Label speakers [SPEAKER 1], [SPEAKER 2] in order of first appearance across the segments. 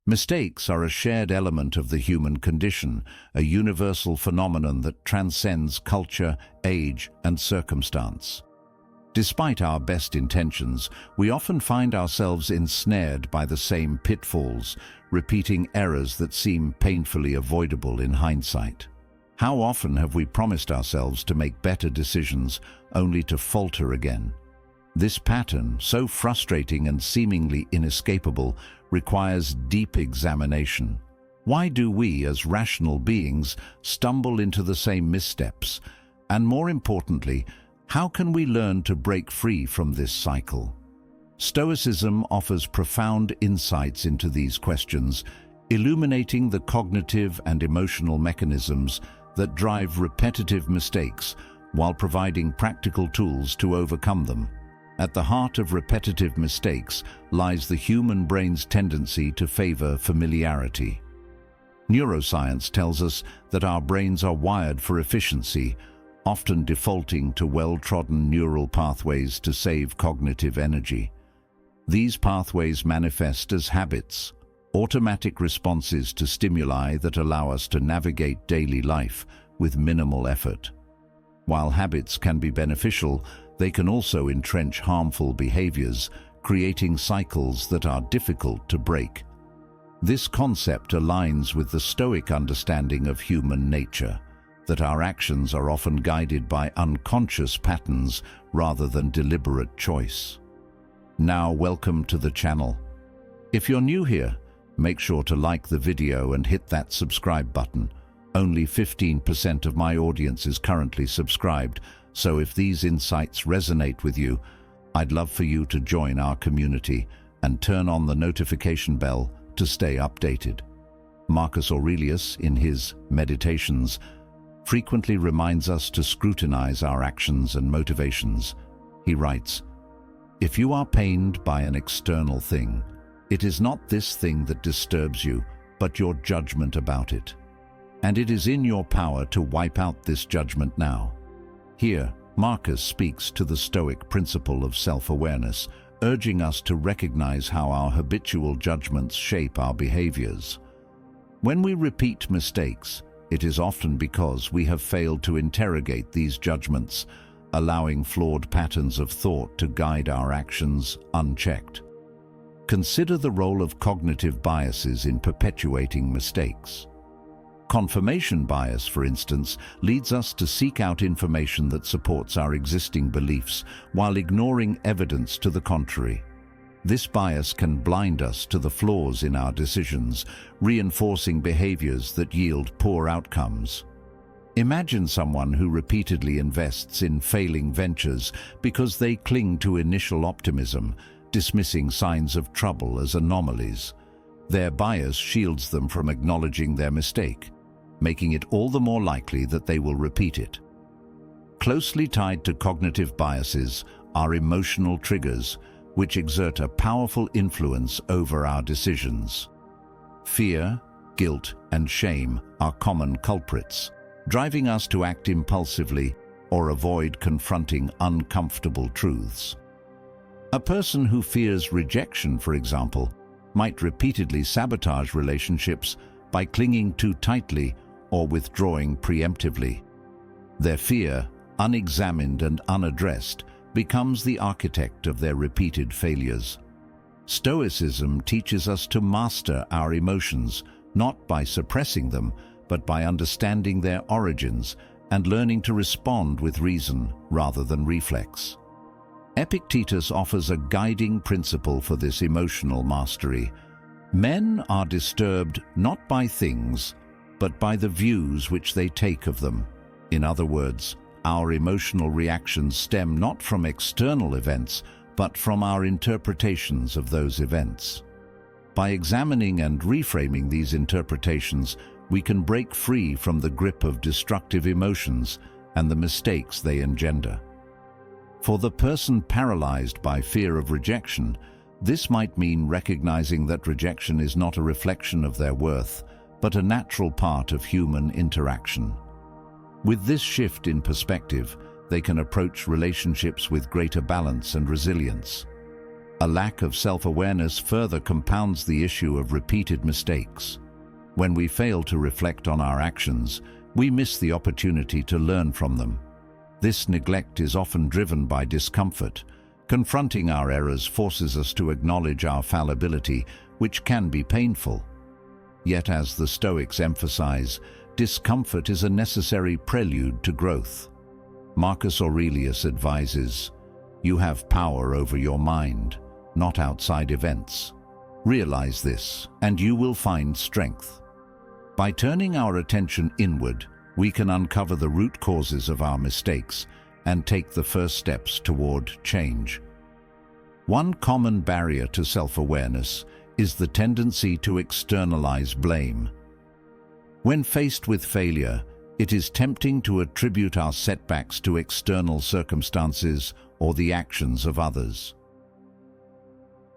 [SPEAKER 1] Mistakes are a shared element of the human condition, a universal phenomenon that transcends culture, age, and circumstance. Despite our best intentions, we often find ourselves ensnared by the same pitfalls, repeating errors that seem painfully avoidable in hindsight. How often have we promised ourselves to make better decisions, only to falter again? This pattern, so frustrating and seemingly inescapable, requires deep examination. Why do we, as rational beings, stumble into the same missteps? And more importantly, how can we learn to break free from this cycle? Stoicism offers profound insights into these questions, illuminating the cognitive and emotional mechanisms that drive repetitive mistakes while providing practical tools to overcome them. At the heart of repetitive mistakes lies the human brain's tendency to favor familiarity. Neuroscience tells us that our brains are wired for efficiency, often defaulting to well-trodden neural pathways to save cognitive energy. These pathways manifest as habits, automatic responses to stimuli that allow us to navigate daily life with minimal effort. While habits can be beneficial, they can also entrench harmful behaviors, creating cycles that are difficult to break. This concept aligns with the Stoic understanding of human nature, that our actions are often guided by unconscious patterns rather than deliberate choice. Now, welcome to the channel. If you're new here, make sure to like the video and hit that subscribe button. Only 15% of my audience is currently subscribed, so if these insights resonate with you, I'd love for you to join our community and turn on the notification bell to stay updated. Marcus Aurelius, in his Meditations, frequently reminds us to scrutinize our actions and motivations. He writes, "If you are pained by an external thing, it is not this thing that disturbs you, but your judgment about it. And it is in your power to wipe out this judgment now." Here, Marcus speaks to the Stoic principle of self-awareness, urging us to recognize how our habitual judgments shape our behaviors. When we repeat mistakes, it is often because we have failed to interrogate these judgments, allowing flawed patterns of thought to guide our actions unchecked. Consider the role of cognitive biases in perpetuating mistakes. Confirmation bias, for instance, leads us to seek out information that supports our existing beliefs while ignoring evidence to the contrary. This bias can blind us to the flaws in our decisions, reinforcing behaviors that yield poor outcomes. Imagine someone who repeatedly invests in failing ventures because they cling to initial optimism, dismissing signs of trouble as anomalies. Their bias shields them from acknowledging their mistake, making it all the more likely that they will repeat it. Closely tied to cognitive biases are emotional triggers, which exert a powerful influence over our decisions. Fear, guilt, and shame are common culprits, driving us to act impulsively or avoid confronting uncomfortable truths. A person who fears rejection, for example, might repeatedly sabotage relationships by clinging too tightly or withdrawing preemptively. Their fear, unexamined and unaddressed, becomes the architect of their repeated failures. Stoicism teaches us to master our emotions, not by suppressing them, but by understanding their origins and learning to respond with reason rather than reflex. Epictetus offers a guiding principle for this emotional mastery. Men are disturbed not by things, but by the views which they take of them. In other words, our emotional reactions stem not from external events, but from our interpretations of those events. By examining and reframing these interpretations, we can break free from the grip of destructive emotions and the mistakes they engender. For the person paralyzed by fear of rejection, this might mean recognizing that rejection is not a reflection of their worth, but a natural part of human interaction. With this shift in perspective, they can approach relationships with greater balance and resilience. A lack of self-awareness further compounds the issue of repeated mistakes. When we fail to reflect on our actions, we miss the opportunity to learn from them. This neglect is often driven by discomfort. Confronting our errors forces us to acknowledge our fallibility, which can be painful. Yet, as the Stoics emphasize, discomfort is a necessary prelude to growth. Marcus Aurelius advises, "You have power over your mind, not outside events. Realize this, and you will find strength." By turning our attention inward, we can uncover the root causes of our mistakes and take the first steps toward change. One common barrier to self-awareness is the tendency to externalize blame. When faced with failure, it is tempting to attribute our setbacks to external circumstances or the actions of others.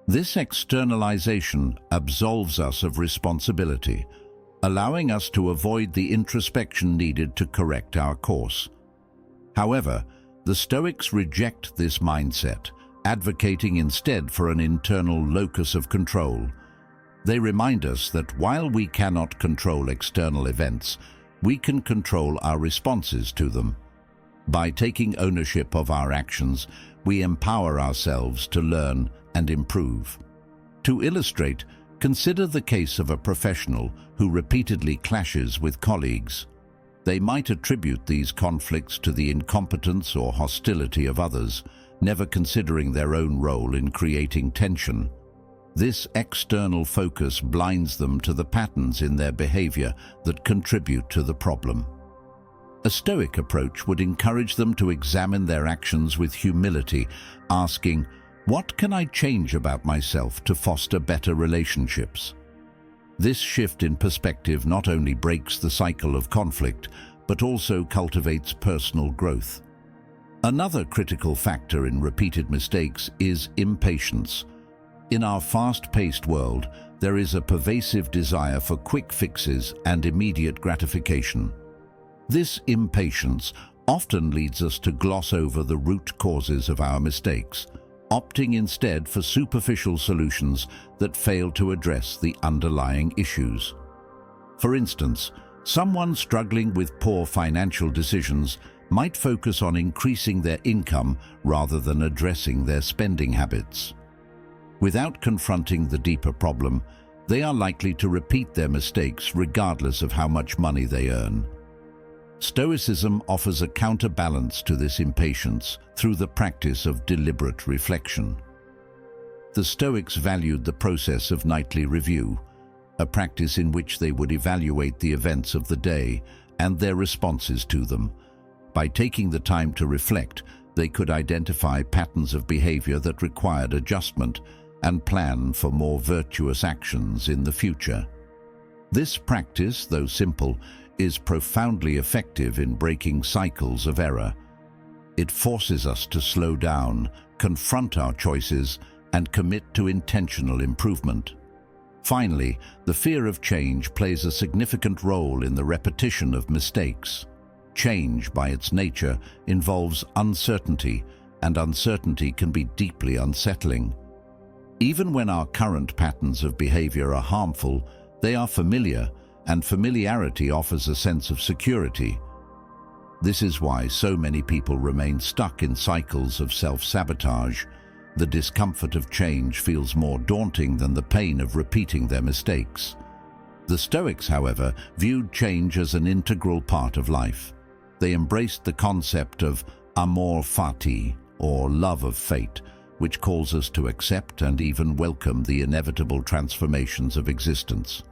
[SPEAKER 1] This externalization absolves us of responsibility, allowing us to avoid the introspection needed to correct our course. However, the Stoics reject this mindset, advocating instead for an internal locus of control. They remind us that while we cannot control external events, we can control our responses to them. By taking ownership of our actions, we empower ourselves to learn and improve. To illustrate, consider the case of a professional who repeatedly clashes with colleagues. They might attribute these conflicts to the incompetence or hostility of others, never considering their own role in creating tension. This external focus blinds them to the patterns in their behavior that contribute to the problem. A Stoic approach would encourage them to examine their actions with humility, asking, "What can I change about myself to foster better relationships?" This shift in perspective not only breaks the cycle of conflict, but also cultivates personal growth. Another critical factor in repeated mistakes is impatience. In our fast-paced world, there is a pervasive desire for quick fixes and immediate gratification. This impatience often leads us to gloss over the root causes of our mistakes, opting instead for superficial solutions that fail to address the underlying issues. For instance, someone struggling with poor financial decisions might focus on increasing their income rather than addressing their spending habits. Without confronting the deeper problem, they are likely to repeat their mistakes regardless of how much money they earn. Stoicism offers a counterbalance to this impatience through the practice of deliberate reflection. The Stoics valued the process of nightly review, a practice in which they would evaluate the events of the day and their responses to them. By taking the time to reflect, they could identify patterns of behavior that required adjustment and plan for more virtuous actions in the future. This practice, though simple, is profoundly effective in breaking cycles of error. It forces us to slow down, confront our choices, and commit to intentional improvement. Finally, the fear of change plays a significant role in the repetition of mistakes. Change, by its nature, involves uncertainty, and uncertainty can be deeply unsettling. Even when our current patterns of behavior are harmful, they are familiar, and familiarity offers a sense of security. This is why so many people remain stuck in cycles of self-sabotage. The discomfort of change feels more daunting than the pain of repeating their mistakes. The Stoics, however, viewed change as an integral part of life. They embraced the concept of Amorfati, or love of fate, which calls us to accept and even welcome the inevitable transformations of existence.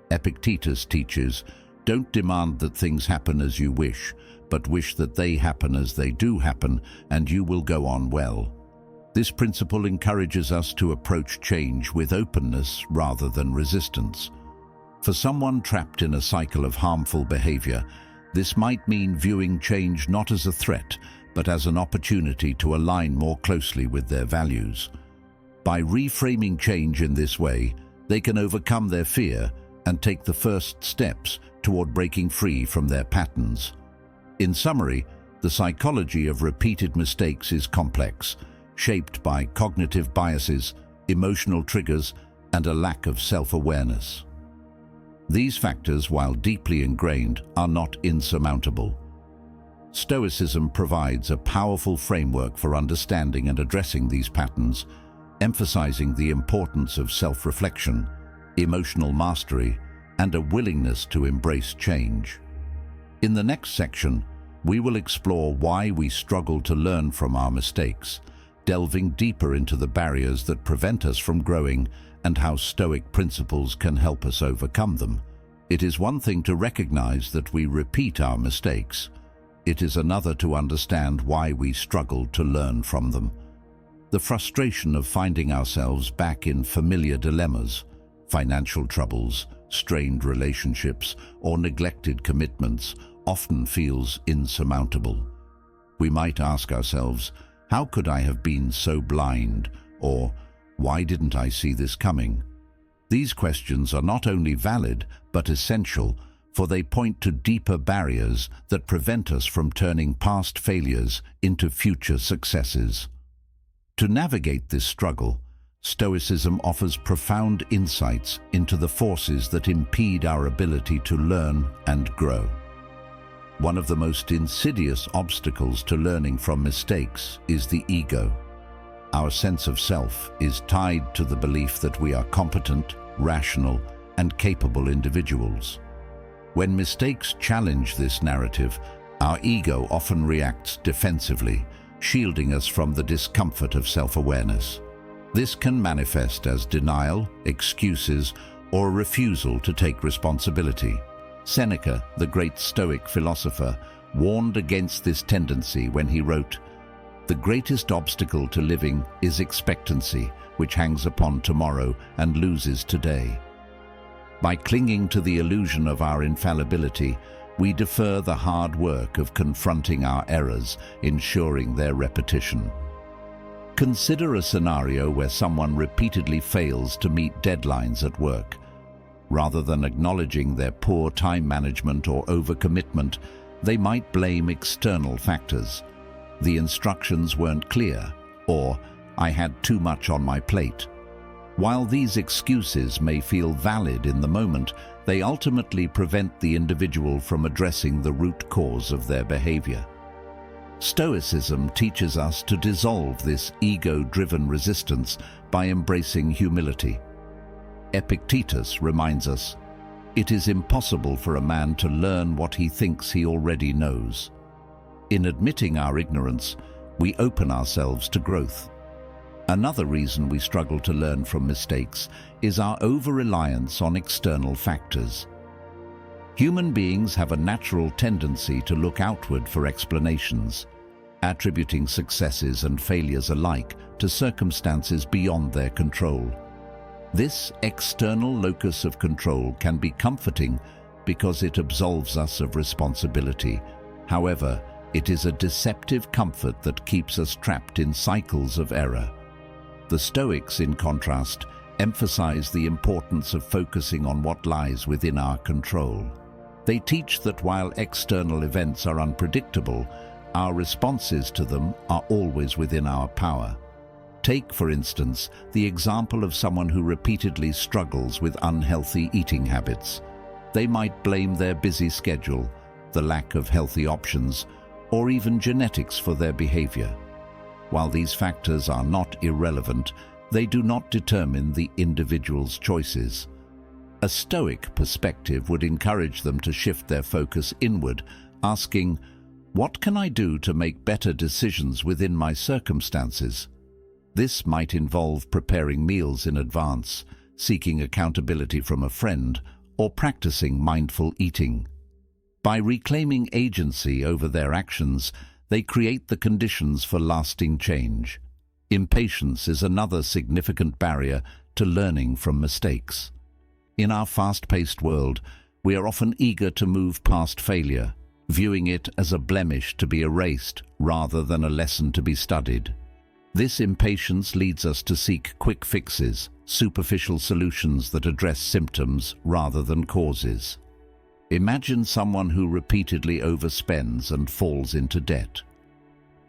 [SPEAKER 1] Epictetus teaches, "Don't demand that things happen as you wish, but wish that they happen as they do happen, and you will go on well." This principle encourages us to approach change with openness rather than resistance. For someone trapped in a cycle of harmful behavior, this might mean viewing change not as a threat, but as an opportunity to align more closely with their values. By reframing change in this way, they can overcome their fear and take the first steps toward breaking free from their patterns. In summary, the psychology of repeated mistakes is complex, shaped by cognitive biases, emotional triggers, and a lack of self-awareness. These factors, while deeply ingrained, are not insurmountable. Stoicism provides a powerful framework for understanding and addressing these patterns, emphasizing the importance of self-reflection, emotional mastery, and a willingness to embrace change. In the next section, we will explore why we struggle to learn from our mistakes, delving deeper into the barriers that prevent us from growing and how Stoic principles can help us overcome them. It is one thing to recognize that we repeat our mistakes. It is another to understand why we struggle to learn from them. The frustration of finding ourselves back in familiar dilemmas, financial troubles, strained relationships, or neglected commitments often feels insurmountable. We might ask ourselves, how could I have been so blind? Or, why didn't I see this coming? These questions are not only valid, but essential, for they point to deeper barriers that prevent us from turning past failures into future successes. To navigate this struggle, Stoicism offers profound insights into the forces that impede our ability to learn and grow. One of the most insidious obstacles to learning from mistakes is the ego. Our sense of self is tied to the belief that we are competent, rational, and capable individuals. When mistakes challenge this narrative, our ego often reacts defensively, shielding us from the discomfort of self-awareness. This can manifest as denial, excuses, or a refusal to take responsibility. Seneca, the great Stoic philosopher, warned against this tendency when he wrote, "The greatest obstacle to living is expectancy, which hangs upon tomorrow and loses today." By clinging to the illusion of our infallibility, we defer the hard work of confronting our errors, ensuring their repetition. Consider a scenario where someone repeatedly fails to meet deadlines at work. Rather than acknowledging their poor time management or overcommitment, they might blame external factors. The instructions weren't clear, or I had too much on my plate. While these excuses may feel valid in the moment, they ultimately prevent the individual from addressing the root cause of their behavior. Stoicism teaches us to dissolve this ego-driven resistance by embracing humility. Epictetus reminds us, "It is impossible for a man to learn what he thinks he already knows." In admitting our ignorance, we open ourselves to growth. Another reason we struggle to learn from mistakes is our over-reliance on external factors. Human beings have a natural tendency to look outward for explanations, attributing successes and failures alike to circumstances beyond their control. This external locus of control can be comforting because it absolves us of responsibility. However, it is a deceptive comfort that keeps us trapped in cycles of error. The Stoics, in contrast, emphasize the importance of focusing on what lies within our control. They teach that while external events are unpredictable, our responses to them are always within our power. Take, for instance, the example of someone who repeatedly struggles with unhealthy eating habits. They might blame their busy schedule, the lack of healthy options, or even genetics for their behavior. While these factors are not irrelevant, they do not determine the individual's choices. A Stoic perspective would encourage them to shift their focus inward, asking, "What can I do to make better decisions within my circumstances?" This might involve preparing meals in advance, seeking accountability from a friend, or practicing mindful eating. By reclaiming agency over their actions, they create the conditions for lasting change. Impatience is another significant barrier to learning from mistakes. In our fast-paced world, we are often eager to move past failure, viewing it as a blemish to be erased rather than a lesson to be studied. This impatience leads us to seek quick fixes, superficial solutions that address symptoms rather than causes. Imagine someone who repeatedly overspends and falls into debt.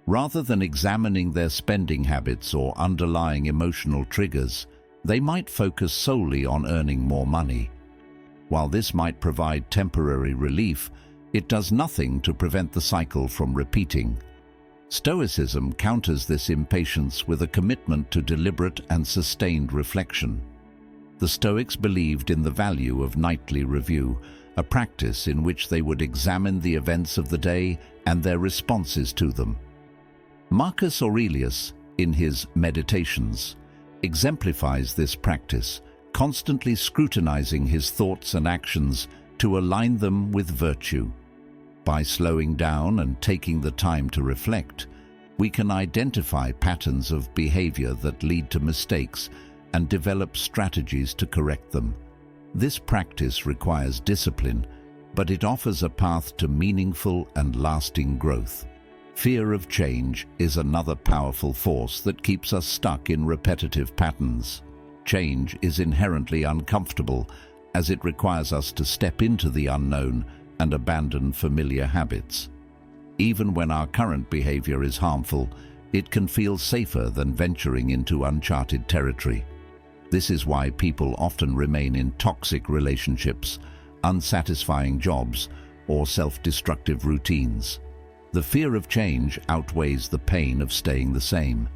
[SPEAKER 1] Rather than examining their spending habits or underlying emotional triggers, they might focus solely on earning more money. While this might provide temporary relief, it does nothing to prevent the cycle from repeating. Stoicism counters this impatience with a commitment to deliberate and sustained reflection. The Stoics believed in the value of nightly review, a practice in which they would examine the events of the day and their responses to them. Marcus Aurelius, in his Meditations, exemplifies this practice, constantly scrutinizing his thoughts and actions to align them with virtue. By slowing down and taking the time to reflect, we can identify patterns of behavior that lead to mistakes and develop strategies to correct them. This practice requires discipline, but it offers a path to meaningful and lasting growth. Fear of change is another powerful force that keeps us stuck in repetitive patterns. Change is inherently uncomfortable, as it requires us to step into the unknown and abandon familiar habits. Even when our current behavior is harmful, it can feel safer than venturing into uncharted territory. This is why people often remain in toxic relationships, unsatisfying jobs, or self-destructive routines. The fear of change outweighs the pain of staying the same.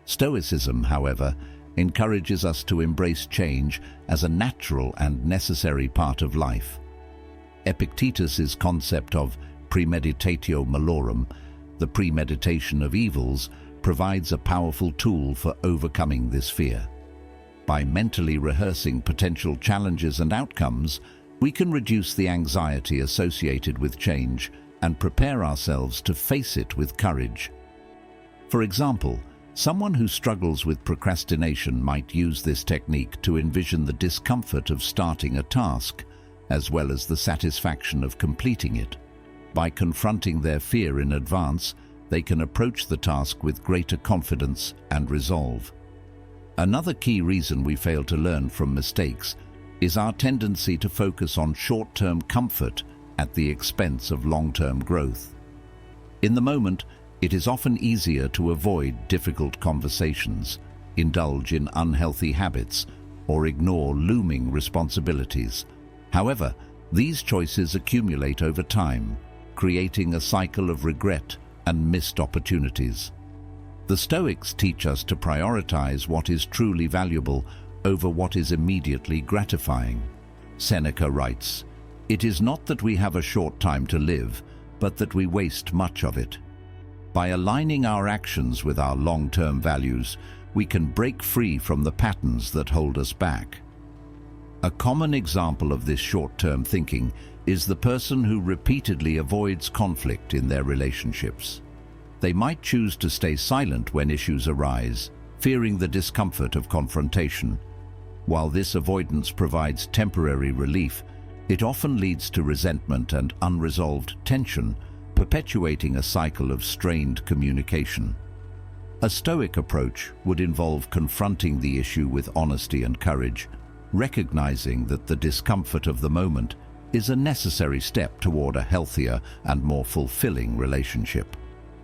[SPEAKER 1] Stoicism, however, encourages us to embrace change as a natural and necessary part of life. Epictetus's concept of premeditatio malorum, the premeditation of evils, provides a powerful tool for overcoming this fear. By mentally rehearsing potential challenges and outcomes, we can reduce the anxiety associated with change and prepare ourselves to face it with courage. For example, someone who struggles with procrastination might use this technique to envision the discomfort of starting a task, as well as the satisfaction of completing it. By confronting their fear in advance, they can approach the task with greater confidence and resolve. Another key reason we fail to learn from mistakes is our tendency to focus on short-term comfort at the expense of long-term growth. In the moment, it is often easier to avoid difficult conversations, indulge in unhealthy habits, or ignore looming responsibilities. However, these choices accumulate over time, creating a cycle of regret and missed opportunities. The Stoics teach us to prioritize what is truly valuable over what is immediately gratifying. Seneca writes, "It is not that we have a short time to live, but that we waste much of it." By aligning our actions with our long-term values, we can break free from the patterns that hold us back. A common example of this short-term thinking is the person who repeatedly avoids conflict in their relationships. They might choose to stay silent when issues arise, fearing the discomfort of confrontation. While this avoidance provides temporary relief, it often leads to resentment and unresolved tension, perpetuating a cycle of strained communication. A Stoic approach would involve confronting the issue with honesty and courage, recognizing that the discomfort of the moment is a necessary step toward a healthier and more fulfilling relationship.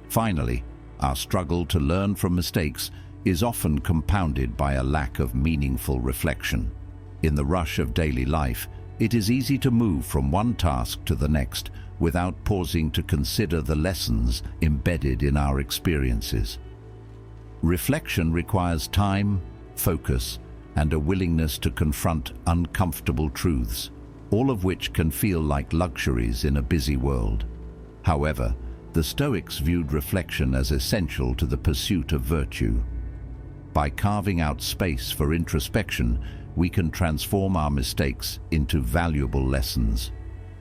[SPEAKER 1] Finally, our struggle to learn from mistakes is often compounded by a lack of meaningful reflection. In the rush of daily life, it is easy to move from one task to the next without pausing to consider the lessons embedded in our experiences. Reflection requires time, focus, and a willingness to confront uncomfortable truths, all of which can feel like luxuries in a busy world. However, the Stoics viewed reflection as essential to the pursuit of virtue. By carving out space for introspection, we can transform our mistakes into valuable lessons.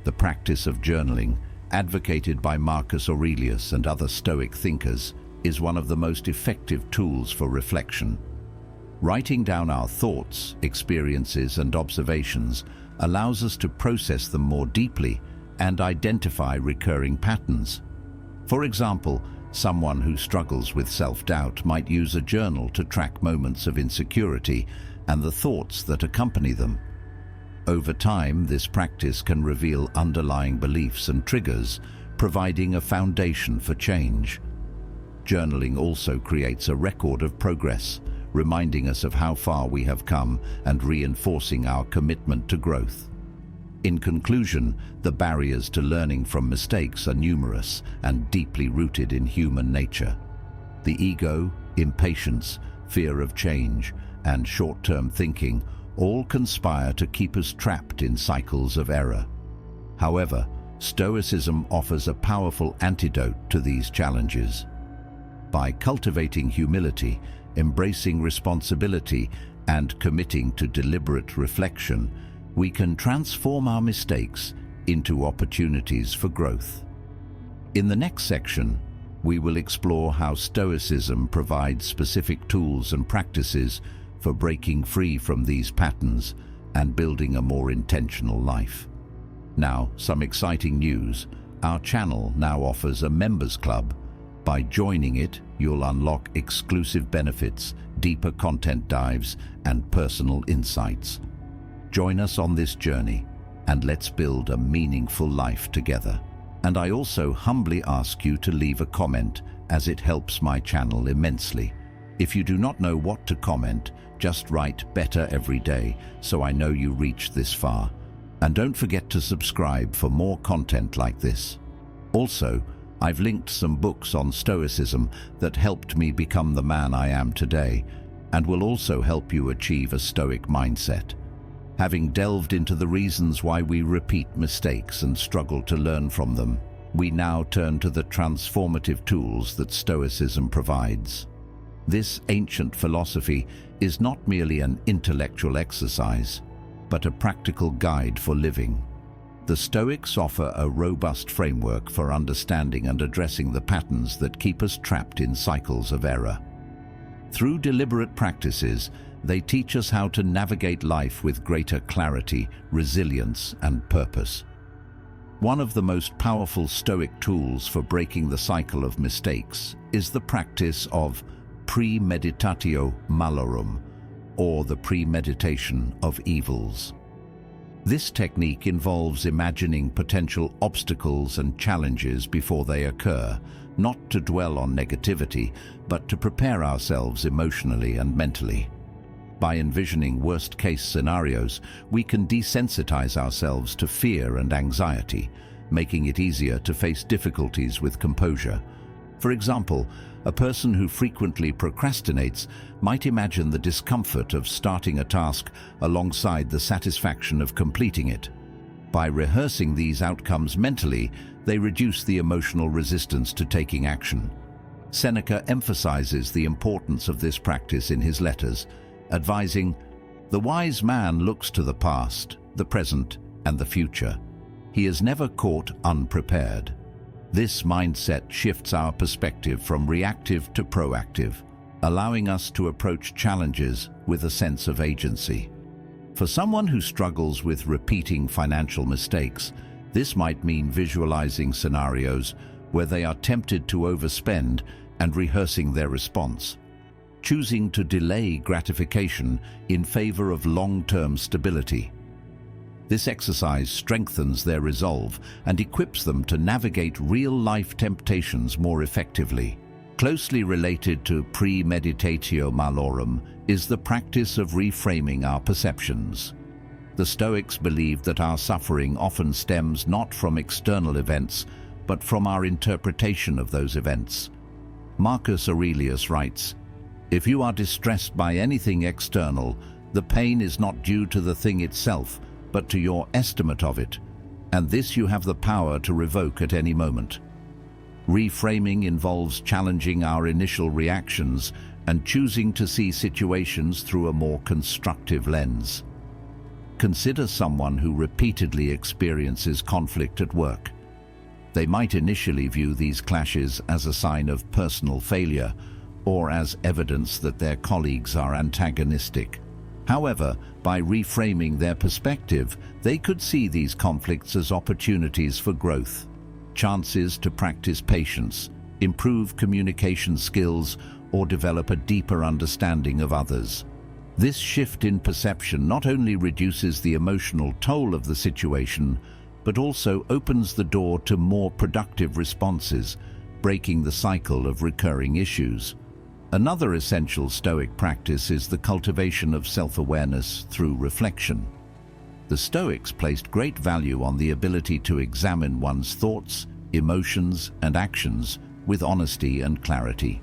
[SPEAKER 1] The practice of journaling, advocated by Marcus Aurelius and other Stoic thinkers, is one of the most effective tools for reflection. Writing down our thoughts, experiences, and observations allows us to process them more deeply and identify recurring patterns. For example, someone who struggles with self-doubt might use a journal to track moments of insecurity and the thoughts that accompany them. Over time, this practice can reveal underlying beliefs and triggers, providing a foundation for change. Journaling also creates a record of progress, reminding us of how far we have come and reinforcing our commitment to growth. In conclusion, the barriers to learning from mistakes are numerous and deeply rooted in human nature. The ego, impatience, fear of change, and short-term thinking all conspire to keep us trapped in cycles of error. However, Stoicism offers a powerful antidote to these challenges. By cultivating humility, embracing responsibility, and committing to deliberate reflection, we can transform our mistakes into opportunities for growth. In the next section, we will explore how Stoicism provides specific tools and practices for breaking free from these patterns and building a more intentional life. Now, some exciting news. Our channel now offers a members club. By joining it, you'll unlock exclusive benefits, deeper content dives, and personal insights. Join us on this journey, and let's build a meaningful life together. And I also humbly ask you to leave a comment, as it helps my channel immensely. If you do not know what to comment, just write "better every day" so I know you reached this far. And don't forget to subscribe for more content like this. Also, I've linked some books on Stoicism that helped me become the man I am today, and will also help you achieve a Stoic mindset. Having delved into the reasons why we repeat mistakes and struggle to learn from them, we now turn to the transformative tools that Stoicism provides. This ancient philosophy is not merely an intellectual exercise, but a practical guide for living. The Stoics offer a robust framework for understanding and addressing the patterns that keep us trapped in cycles of error. Through deliberate practices, they teach us how to navigate life with greater clarity, resilience, and purpose. One of the most powerful Stoic tools for breaking the cycle of mistakes is the practice of premeditatio malorum, or the premeditation of evils. This technique involves imagining potential obstacles and challenges before they occur, not to dwell on negativity, but to prepare ourselves emotionally and mentally. By envisioning worst-case scenarios, we can desensitize ourselves to fear and anxiety, making it easier to face difficulties with composure. For example, a person who frequently procrastinates might imagine the discomfort of starting a task alongside the satisfaction of completing it. By rehearsing these outcomes mentally, they reduce the emotional resistance to taking action. Seneca emphasizes the importance of this practice in his letters, advising, "The wise man looks to the past, the present, and the future. He is never caught unprepared." This mindset shifts our perspective from reactive to proactive, allowing us to approach challenges with a sense of agency. For someone who struggles with repeating financial mistakes, this might mean visualizing scenarios where they are tempted to overspend and rehearsing their response, choosing to delay gratification in favor of long-term stability. This exercise strengthens their resolve and equips them to navigate real-life temptations more effectively. Closely related to premeditatio malorum is the practice of reframing our perceptions. The Stoics believe that our suffering often stems not from external events, but from our interpretation of those events. Marcus Aurelius writes, "If you are distressed by anything external, the pain is not due to the thing itself, but to your estimate of it, and this you have the power to revoke at any moment." Reframing involves challenging our initial reactions and choosing to see situations through a more constructive lens. Consider someone who repeatedly experiences conflict at work. They might initially view these clashes as a sign of personal failure or as evidence that their colleagues are antagonistic. However, by reframing their perspective, they could see these conflicts as opportunities for growth, chances to practice patience, improve communication skills, or develop a deeper understanding of others. This shift in perception not only reduces the emotional toll of the situation, but also opens the door to more productive responses, breaking the cycle of recurring issues. Another essential Stoic practice is the cultivation of self-awareness through reflection. The Stoics placed great value on the ability to examine one's thoughts, emotions, and actions with honesty and clarity.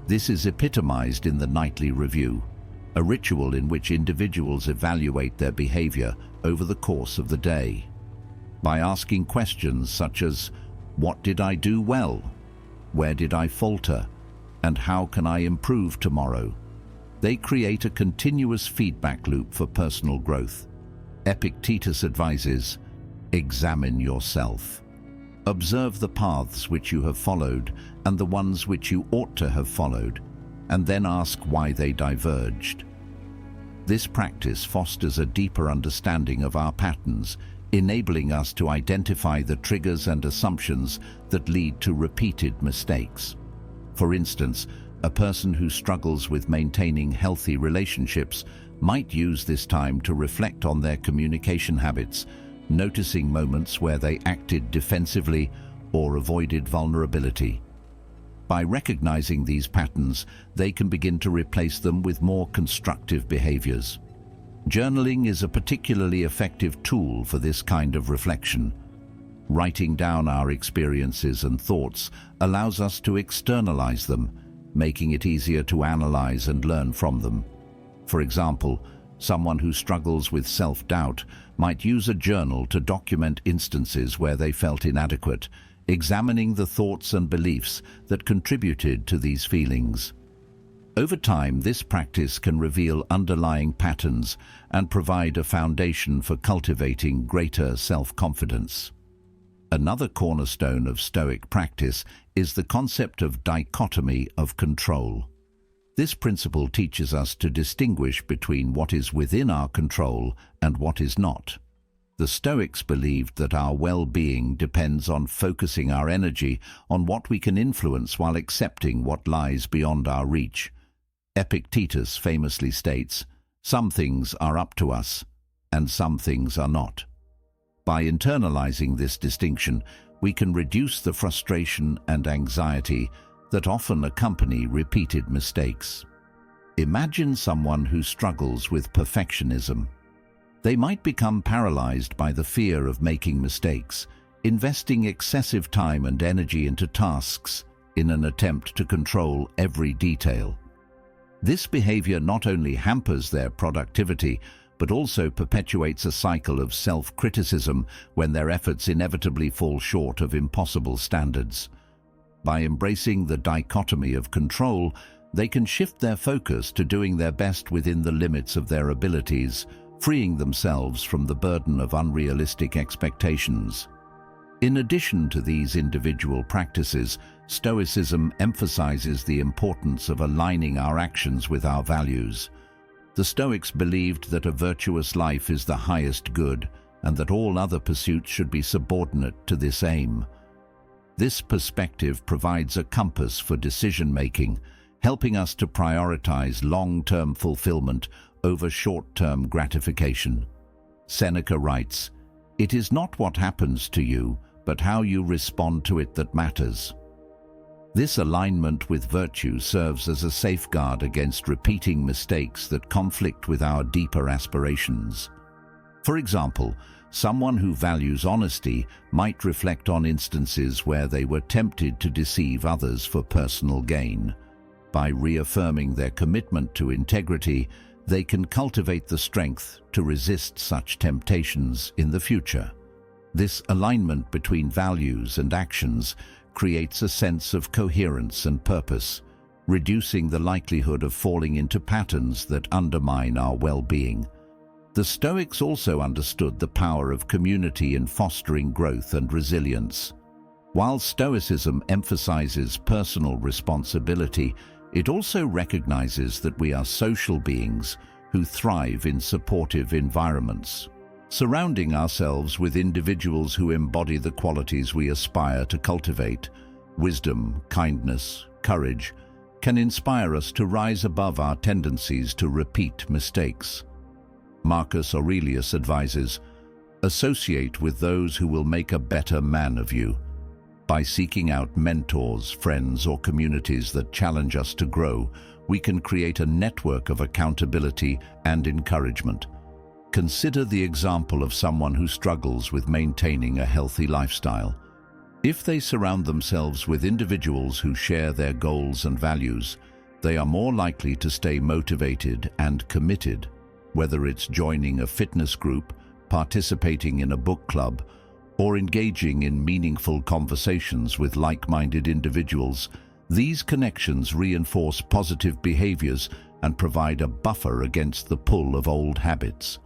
[SPEAKER 1] This is epitomized in the nightly review, a ritual in which individuals evaluate their behavior over the course of the day. By asking questions such as, "What did I do well? Where did I falter? And how can I improve tomorrow?" they create a continuous feedback loop for personal growth. Epictetus advises, "Examine yourself. Observe the paths which you have followed and the ones which you ought to have followed, and then ask why they diverged." This practice fosters a deeper understanding of our patterns, enabling us to identify the triggers and assumptions that lead to repeated mistakes. For instance, a person who struggles with maintaining healthy relationships might use this time to reflect on their communication habits, noticing moments where they acted defensively or avoided vulnerability. By recognizing these patterns, they can begin to replace them with more constructive behaviors. Journaling is a particularly effective tool for this kind of reflection. Writing down our experiences and thoughts allows us to externalize them, making it easier to analyze and learn from them. For example, someone who struggles with self-doubt might use a journal to document instances where they felt inadequate, examining the thoughts and beliefs that contributed to these feelings. Over time, this practice can reveal underlying patterns and provide a foundation for cultivating greater self-confidence. Another cornerstone of Stoic practice is the concept of dichotomy of control. This principle teaches us to distinguish between what is within our control and what is not. The Stoics believed that our well-being depends on focusing our energy on what we can influence while accepting what lies beyond our reach. Epictetus famously states, "Some things are up to us, and some things are not." By internalizing this distinction, we can reduce the frustration and anxiety that often accompany repeated mistakes. Imagine someone who struggles with perfectionism. They might become paralyzed by the fear of making mistakes, investing excessive time and energy into tasks in an attempt to control every detail. This behavior not only hampers their productivity, but also perpetuates a cycle of self-criticism when their efforts inevitably fall short of impossible standards. By embracing the dichotomy of control, they can shift their focus to doing their best within the limits of their abilities, freeing themselves from the burden of unrealistic expectations. In addition to these individual practices, Stoicism emphasizes the importance of aligning our actions with our values. The Stoics believed that a virtuous life is the highest good, and that all other pursuits should be subordinate to this aim. This perspective provides a compass for decision-making, helping us to prioritize long-term fulfillment over short-term gratification. Seneca writes, "It is not what happens to you, but how you respond to it that matters." This alignment with virtue serves as a safeguard against repeating mistakes that conflict with our deeper aspirations. For example, someone who values honesty might reflect on instances where they were tempted to deceive others for personal gain. By reaffirming their commitment to integrity, they can cultivate the strength to resist such temptations in the future. This alignment between values and actions creates a sense of coherence and purpose, reducing the likelihood of falling into patterns that undermine our well-being. The Stoics also understood the power of community in fostering growth and resilience. While Stoicism emphasizes personal responsibility, it also recognizes that we are social beings who thrive in supportive environments. Surrounding ourselves with individuals who embody the qualities we aspire to cultivate, wisdom, kindness, courage, can inspire us to rise above our tendencies to repeat mistakes. Marcus Aurelius advises, "Associate with those who will make a better man of you." By seeking out mentors, friends, or communities that challenge us to grow, we can create a network of accountability and encouragement. Consider the example of someone who struggles with maintaining a healthy lifestyle. If they surround themselves with individuals who share their goals and values, they are more likely to stay motivated and committed. Whether it's joining a fitness group, participating in a book club, or engaging in meaningful conversations with like-minded individuals, these connections reinforce positive behaviors and provide a buffer against the pull of old habits.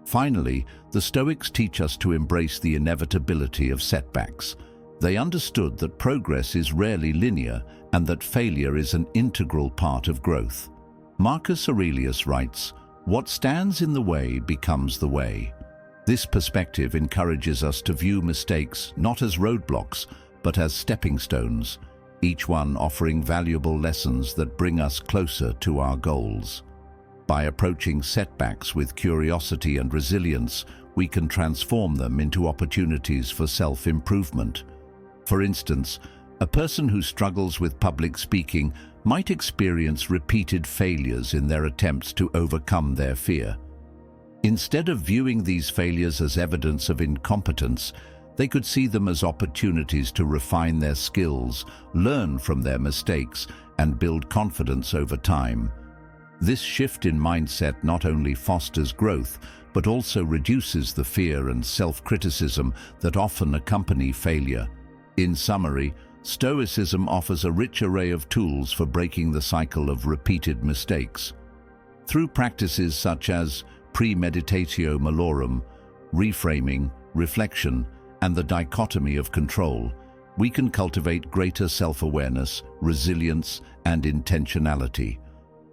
[SPEAKER 1] Finally, the Stoics teach us to embrace the inevitability of setbacks. They understood that progress is rarely linear and that failure is an integral part of growth. Marcus Aurelius writes, "What stands in the way becomes the way." This perspective encourages us to view mistakes not as roadblocks, but as stepping stones, each one offering valuable lessons that bring us closer to our goals. By approaching setbacks with curiosity and resilience, we can transform them into opportunities for self-improvement. For instance, a person who struggles with public speaking might experience repeated failures in their attempts to overcome their fear. Instead of viewing these failures as evidence of incompetence, they could see them as opportunities to refine their skills, learn from their mistakes, and build confidence over time. This shift in mindset not only fosters growth, but also reduces the fear and self-criticism that often accompany failure. In summary, Stoicism offers a rich array of tools for breaking the cycle of repeated mistakes. Through practices such as premeditatio malorum, reframing, reflection, and the dichotomy of control, we can cultivate greater self-awareness, resilience, and intentionality.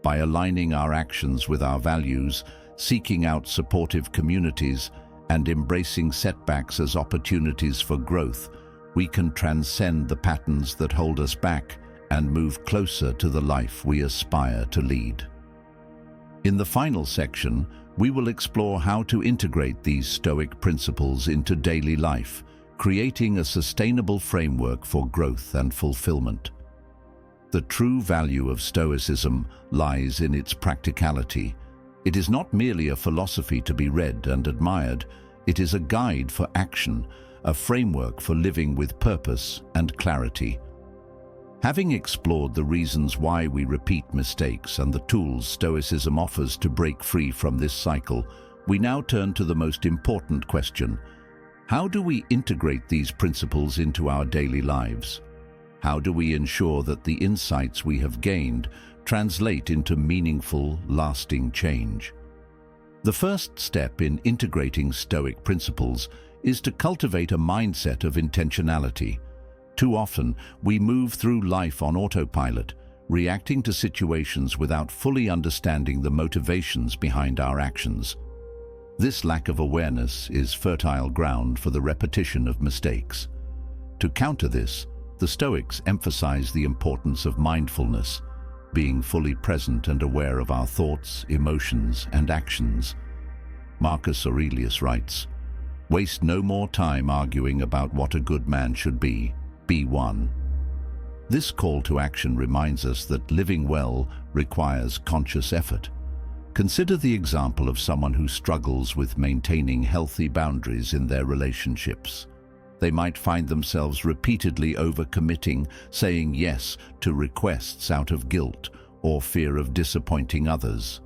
[SPEAKER 1] By aligning our actions with our values, seeking out supportive communities, and embracing setbacks as opportunities for growth, we can transcend the patterns that hold us back and move closer to the life we aspire to lead. In the final section, we will explore how to integrate these Stoic principles into daily life, creating a sustainable framework for growth and fulfillment. The true value of Stoicism lies in its practicality. It is not merely a philosophy to be read and admired, it is a guide for action, a framework for living with purpose and clarity. Having explored the reasons why we repeat mistakes and the tools Stoicism offers to break free from this cycle, we now turn to the most important question: how do we integrate these principles into our daily lives? How do we ensure that the insights we have gained translate into meaningful, lasting change? The first step in integrating Stoic principles is to cultivate a mindset of intentionality. Too often, we move through life on autopilot, reacting to situations without fully understanding the motivations behind our actions. This lack of awareness is fertile ground for the repetition of mistakes. To counter this, the Stoics emphasize the importance of mindfulness, being fully present and aware of our thoughts, emotions, and actions. Marcus Aurelius writes, "Waste no more time arguing about what a good man should be. Be one." This call to action reminds us that living well requires conscious effort. Consider the example of someone who struggles with maintaining healthy boundaries in their relationships. They might find themselves repeatedly overcommitting, saying yes to requests out of guilt or fear of disappointing others.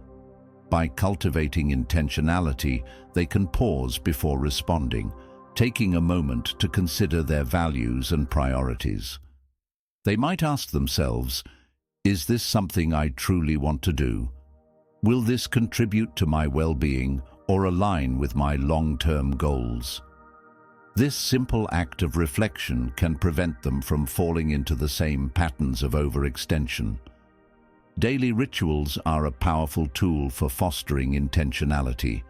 [SPEAKER 1] By cultivating intentionality, they can pause before responding, taking a moment to consider their values and priorities. They might ask themselves, "Is this something I truly want to do? Will this contribute to my well-being or align with my long-term goals?" This simple act of reflection can prevent them from falling into the same patterns of overextension. Daily rituals are a powerful tool for fostering intentionality.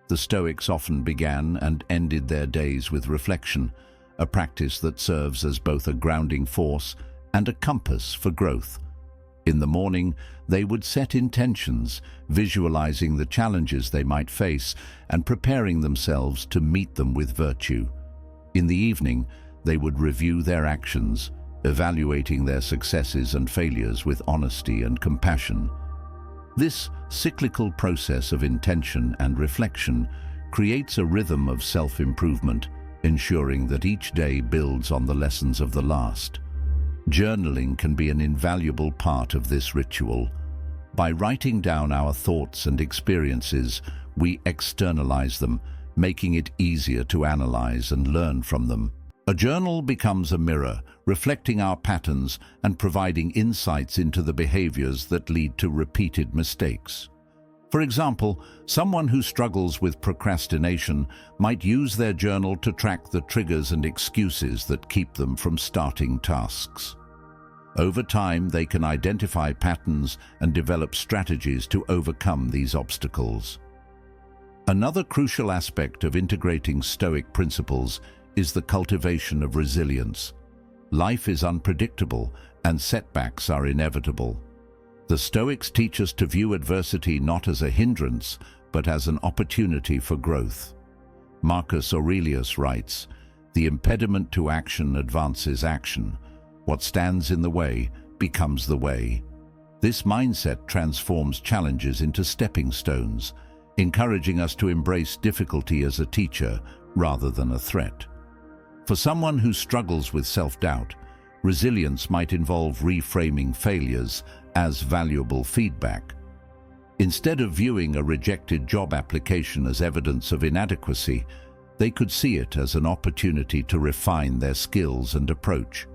[SPEAKER 1] The Stoics often began and ended their days with reflection, a practice that serves as both a grounding force and a compass for growth. In the morning, they would set intentions, visualizing the challenges they might face and preparing themselves to meet them with virtue. In the evening, they would review their actions, evaluating their successes and failures with honesty and compassion. This cyclical process of intention and reflection creates a rhythm of self-improvement, ensuring that each day builds on the lessons of the last. Journaling can be an invaluable part of this ritual. By writing down our thoughts and experiences, we externalize them, making it easier to analyze and learn from them. A journal becomes a mirror, reflecting our patterns and providing insights into the behaviors that lead to repeated mistakes. For example, someone who struggles with procrastination might use their journal to track the triggers and excuses that keep them from starting tasks. Over time, they can identify patterns and develop strategies to overcome these obstacles. Another crucial aspect of integrating Stoic principles is the cultivation of resilience. Life is unpredictable and setbacks are inevitable. The Stoics teach us to view adversity not as a hindrance, but as an opportunity for growth. Marcus Aurelius writes, "The impediment to action advances action. What stands in the way becomes the way." This mindset transforms challenges into stepping stones, encouraging us to embrace difficulty as a teacher rather than a threat. For someone who struggles with self-doubt, resilience might involve reframing failures as valuable feedback. Instead of viewing a rejected job application as evidence of inadequacy, they could see it as an opportunity to refine their skills and approach.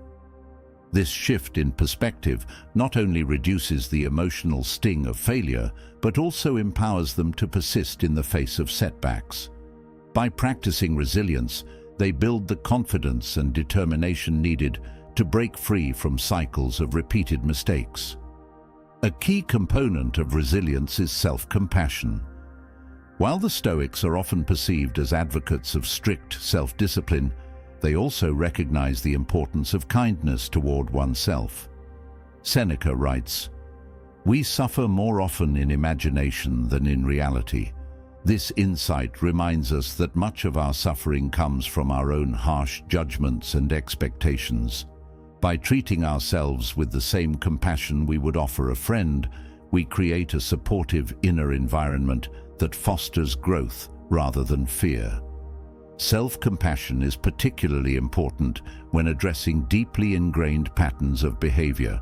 [SPEAKER 1] This shift in perspective not only reduces the emotional sting of failure, but also empowers them to persist in the face of setbacks. By practicing resilience, they build the confidence and determination needed to break free from cycles of repeated mistakes. A key component of resilience is self-compassion. While the Stoics are often perceived as advocates of strict self-discipline, they also recognize the importance of kindness toward oneself. Seneca writes, "We suffer more often in imagination than in reality." This insight reminds us that much of our suffering comes from our own harsh judgments and expectations. By treating ourselves with the same compassion we would offer a friend, we create a supportive inner environment that fosters growth rather than fear. Self-compassion is particularly important when addressing deeply ingrained patterns of behavior.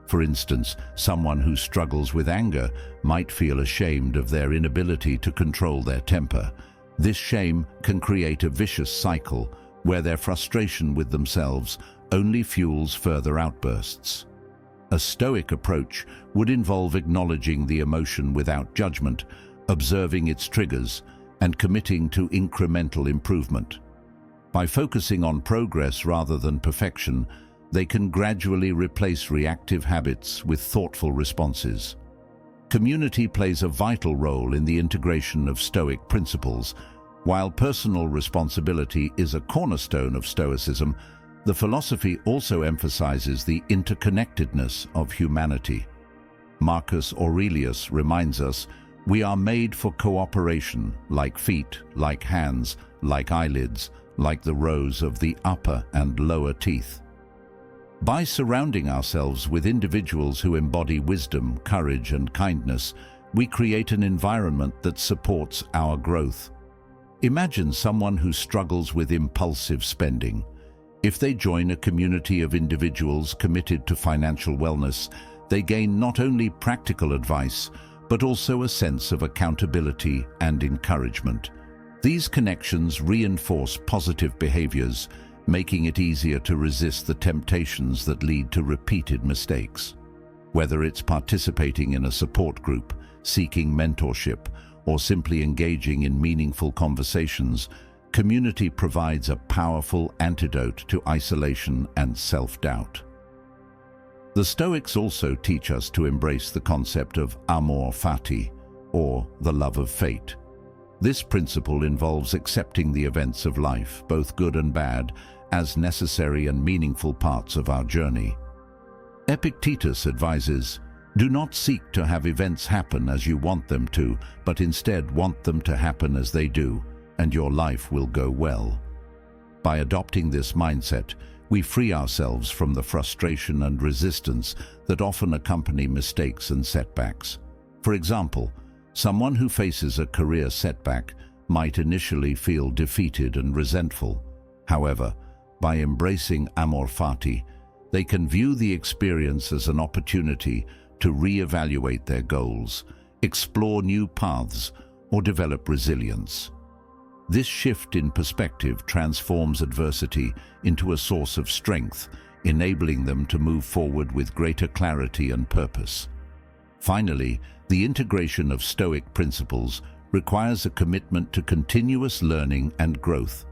[SPEAKER 1] For instance, someone who struggles with anger might feel ashamed of their inability to control their temper. This shame can create a vicious cycle where their frustration with themselves only fuels further outbursts. A Stoic approach would involve acknowledging the emotion without judgment, observing its triggers, and committing to incremental improvement. By focusing on progress rather than perfection, they can gradually replace reactive habits with thoughtful responses. Community plays a vital role in the integration of Stoic principles. While personal responsibility is a cornerstone of Stoicism, the philosophy also emphasizes the interconnectedness of humanity. Marcus Aurelius reminds us, "We are made for cooperation, like feet, like hands, like eyelids, like the rows of the upper and lower teeth." By surrounding ourselves with individuals who embody wisdom, courage, and kindness, we create an environment that supports our growth. Imagine someone who struggles with impulsive spending. If they join a community of individuals committed to financial wellness, they gain not only practical advice, but also a sense of accountability and encouragement. These connections reinforce positive behaviors, making it easier to resist the temptations that lead to repeated mistakes. Whether it's participating in a support group, seeking mentorship, or simply engaging in meaningful conversations, community provides a powerful antidote to isolation and self-doubt. The Stoics also teach us to embrace the concept of Amorfati, or the love of fate. This principle involves accepting the events of life, both good and bad, as necessary and meaningful parts of our journey. Epictetus advises, "Do not seek to have events happen as you want them to, but instead want them to happen as they do, and your life will go well." By adopting this mindset, we free ourselves from the frustration and resistance that often accompany mistakes and setbacks. For example, someone who faces a career setback might initially feel defeated and resentful. However, by embracing Amorfati, they can view the experience as an opportunity to re-evaluate their goals, explore new paths, or develop resilience. This shift in perspective transforms adversity into a source of strength, enabling them to move forward with greater clarity and purpose. Finally, the integration of Stoic principles requires a commitment to continuous learning and growth.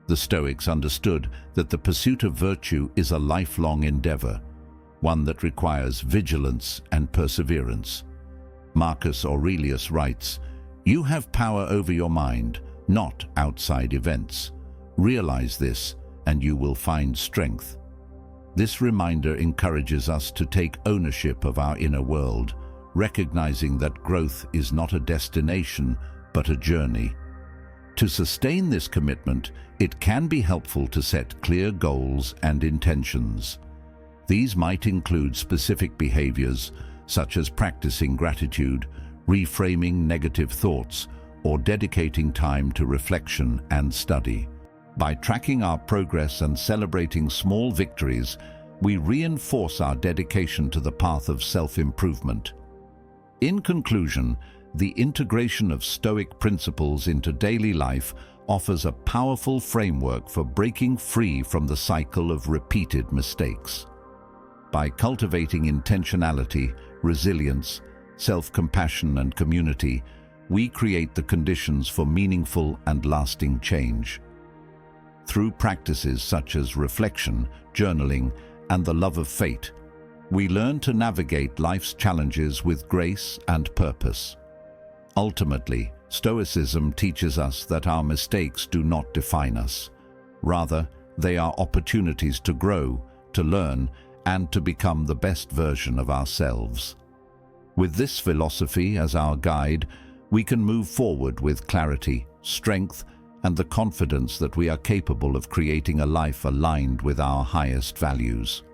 [SPEAKER 1] The Stoics understood that the pursuit of virtue is a lifelong endeavor, one that requires vigilance and perseverance. Marcus Aurelius writes, "You have power over your mind, not outside events. Realize this, and you will find strength." This reminder encourages us to take ownership of our inner world, recognizing that growth is not a destination, but a journey. To sustain this commitment, it can be helpful to set clear goals and intentions. These might include specific behaviors, such as practicing gratitude, reframing negative thoughts, or dedicating time to reflection and study. By tracking our progress and celebrating small victories, we reinforce our dedication to the path of self-improvement. In conclusion, the integration of Stoic principles into daily life offers a powerful framework for breaking free from the cycle of repeated mistakes. By cultivating intentionality, resilience, self-compassion, and community, we create the conditions for meaningful and lasting change. Through practices such as reflection, journaling, and the love of fate, we learn to navigate life's challenges with grace and purpose. Ultimately, Stoicism teaches us that our mistakes do not define us. Rather, they are opportunities to grow, to learn, and to become the best version of ourselves. With this philosophy as our guide, we can move forward with clarity, strength, and the confidence that we are capable of creating a life aligned with our highest values.